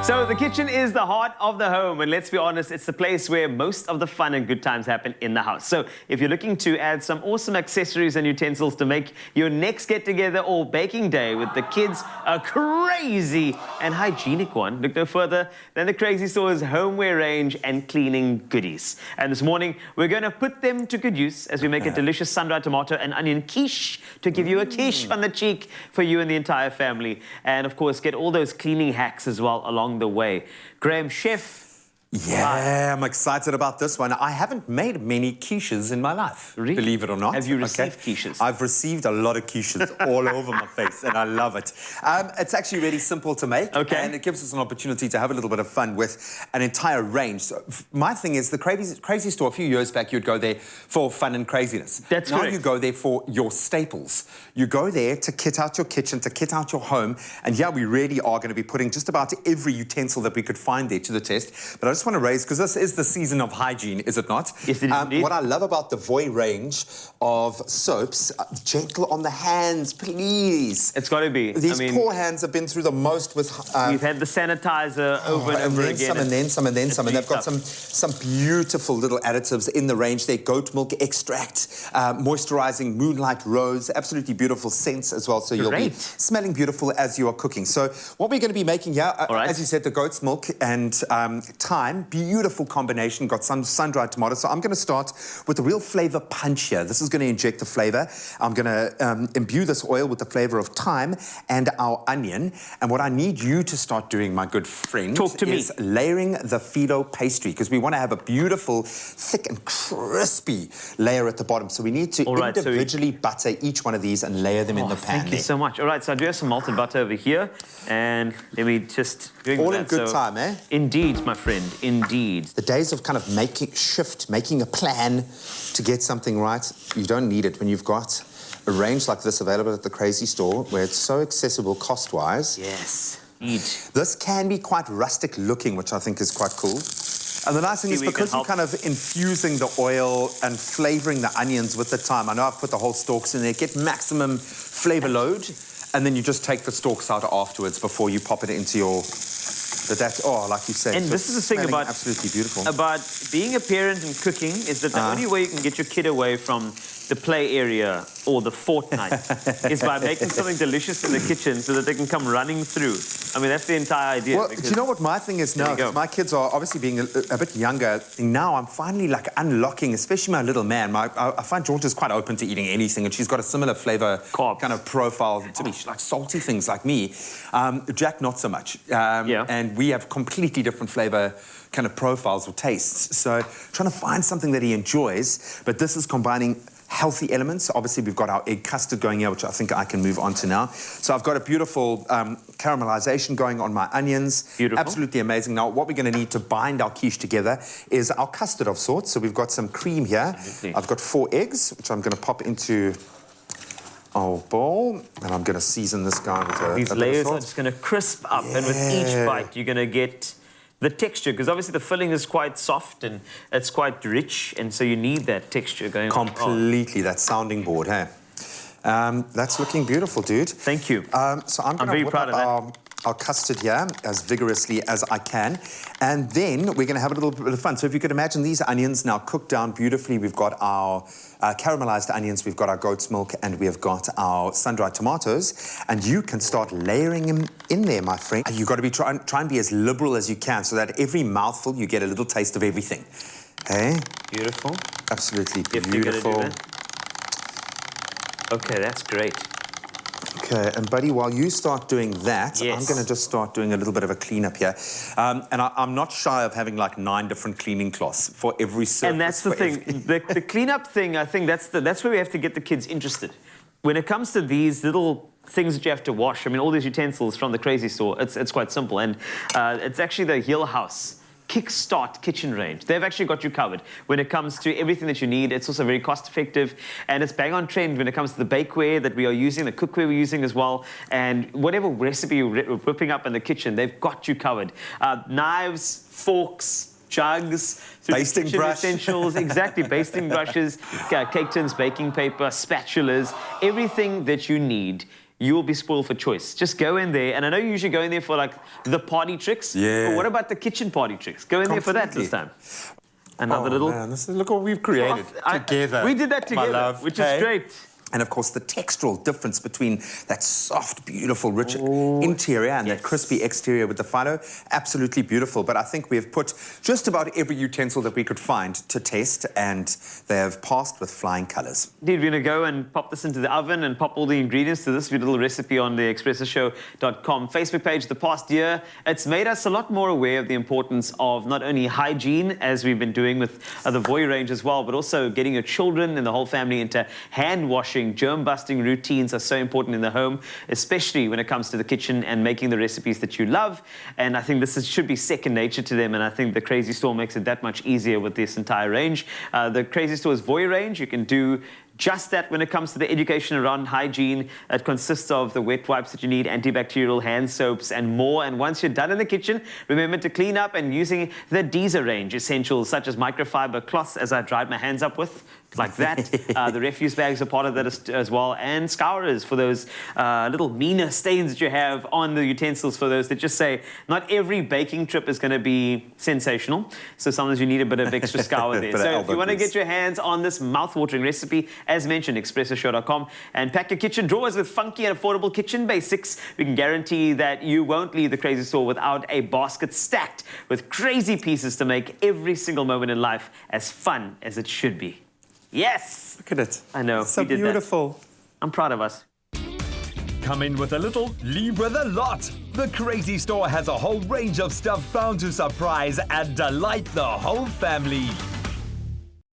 So the kitchen is the heart of the home, and let's be honest, it's the place where most of the fun and good times happen in the house. So if you're looking to add some awesome accessories and utensils to make your next get-together or baking day with the kids a crazy and hygienic one, look no further than the Crazy Store's homeware range and cleaning goodies. And this morning, we're going to put them to good use as we make a delicious sun-dried tomato and onion quiche to give you a quiche on the cheek for you and the entire family. And of course, get all those cleaning hacks as well along the way. Graham, chef. Yeah, I'm excited about this one. I haven't made many quiches in my life, really? Believe it or not. Have you received quiches? I've received a lot of quiches all over my face, and I love it. It's actually really simple to make, and it gives us an opportunity to have a little bit of fun with an entire range. So my thing is, the Crazy Store, a few years back, you'd go there for fun and craziness. That's now correct. You go there for your staples. You go there to kit out your kitchen, to kit out your home, and yeah, we really are going to be putting just about every utensil that we could find there to the test. But I just want to raise, because this is the season of hygiene, is it not? Yes, it is indeed. What I love about the Voy range of soaps, gentle on the hands, please. It's got to be. These poor hands have been through the most with... we've had the sanitizer over and over again. And then some. And they've got some beautiful little additives in the range. They're goat milk extract, moisturizing moonlight rose, absolutely beautiful scents as well. So you'll be smelling beautiful as you are cooking. So what we're going to be making here, as you said, the goat's milk and thyme, beautiful combination, got some sun-dried tomatoes. So I'm going to start with the real flavor punch here. This is going to inject the flavor. I'm going to imbue this oil with the flavor of thyme and our onion. And what I need you to start doing, my good friend, is layering the PHYLLO pastry, because we want to have a beautiful, thick and crispy layer at the bottom. So we need to individually butter each one of these and layer them in the pan. Thank you so much. All right, so I do have some malted butter over here, and let me just... All in good time, eh? Indeed, my friend, indeed. The days of kind of making a plan to get something right, you don't need it when you've got a range like this available at the Crazy Store, where it's so accessible cost-wise. Yes, indeed. This can be quite rustic looking, which I think is quite cool. And the nice thing is, because you're kind of infusing the oil and flavoring the onions with the thyme, I know I've put the whole stalks in there, get maximum flavor load, and then you just take the stalks out afterwards before you pop it into your... like you said. And this is the thing about absolutely beautiful. About being a parent and cooking is that the only way you can get your kid away from the play area or the Fortnite is by making something delicious in the kitchen so that they can come running through. I mean, that's the entire idea. Well, do you know what my thing is now? My kids are obviously being a bit younger. Now I'm finally like unlocking, especially my little man. I find Georgia's quite open to eating anything, and she's got a similar flavor kind of profile to me. She likes salty things like me. Jack, not so much. And we have completely different flavor kind of profiles or tastes. So trying to find something that he enjoys, but this is combining healthy elements. Obviously, we've got our egg custard going here, which I think I can move on to now. So I've got a beautiful caramelization going on my onions. Beautiful. Absolutely amazing. Now, what we're going to need to bind our quiche together is our custard of sorts. So we've got some cream here. I've got 4 eggs, which I'm going to pop into our bowl, and I'm going to season this guy with a These layers are just going to crisp up, and with each bite, you're going to get the texture, because obviously the filling is quite soft and it's quite rich, and so you need that texture going on. Completely, that sounding board, hey? That's looking beautiful, dude. Thank you. So I'm very proud of our custard here as vigorously as I can, and then we're going to have a little bit of fun. So if you could imagine these onions now cooked down beautifully. We've got our caramelized onions, we've got our goat's milk, and we have got our sun-dried tomatoes, and you can start layering them in there, my friend. You've got to be try and be as liberal as you can, so that every mouthful you get a little taste of everything. Hey? Beautiful. Absolutely beautiful. Okay, that's great. Okay, and buddy, while you start doing that, I'm going to just start doing a little bit of a cleanup here. And I'm not shy of having like 9 different cleaning cloths for every surface. And that's the thing. The cleanup thing, I think that's where we have to get the kids interested. When it comes to these little things that you have to wash, I mean, all these utensils from the Crazy Store, it's quite simple. And it's actually the Hill House Kickstart kitchen range. They've actually got you covered when it comes to everything that you need. It's also very cost effective, and it's bang on trend when it comes to the bakeware that we are using, the cookware we're using as well, and whatever recipe you're whipping up in the kitchen, they've got you covered. Knives, forks, jugs, basting brush essentials, basting brushes, cake tins, baking paper, spatulas, everything that you need you will be spoiled for choice. Just go in there, and I know you usually go in there for like the party tricks. Yeah. But what about the kitchen party tricks? Go in there for that this time. Another little... Man, look what we've created together. We did that together, my love. which is great. And of course, the textural difference between that soft, beautiful, rich interior and that crispy exterior with the PHYLLO, absolutely beautiful. But I think we have put just about every utensil that we could find to test, and they have passed with flying colours. Indeed, we're going to go and pop this into the oven and pop all the ingredients to this little recipe on the expressoshow.com Facebook page. The past year, it's made us a lot more aware of the importance of not only hygiene, as we've been doing with the Voy range as well, but also getting your children and the whole family into hand washing. Germ-busting routines are so important in the home, especially when it comes to the kitchen and making the recipes that you love. And I think this should be second nature to them, and I think the Crazy Store makes it that much easier with this entire range. The Crazy Store's Voy range, you can do just that when it comes to the education around hygiene. It consists of the wet wipes that you need, antibacterial hand soaps, and more. And once you're done in the kitchen, remember to clean up and using the Deezer range essentials such as microfiber cloths, as I dried my hands up with, like that. The refuse bags are part of that as well, and scourers for those little meaner stains that you have on the utensils, for those that just say not every baking trip is going to be sensational. So sometimes you need a bit of extra scour there. So if you want to get your hands on this mouth-watering recipe, as mentioned, expressoshow.com, and pack your kitchen drawers with funky and affordable kitchen basics. We can guarantee that you won't leave the Crazy Store without a basket stacked with crazy pieces to make every single moment in life as fun as it should be. Yes! Look at it. I know. So beautiful. I'm proud of us. Come in with a little, leave with a lot. The Crazy Store has a whole range of stuff bound to surprise and delight the whole family.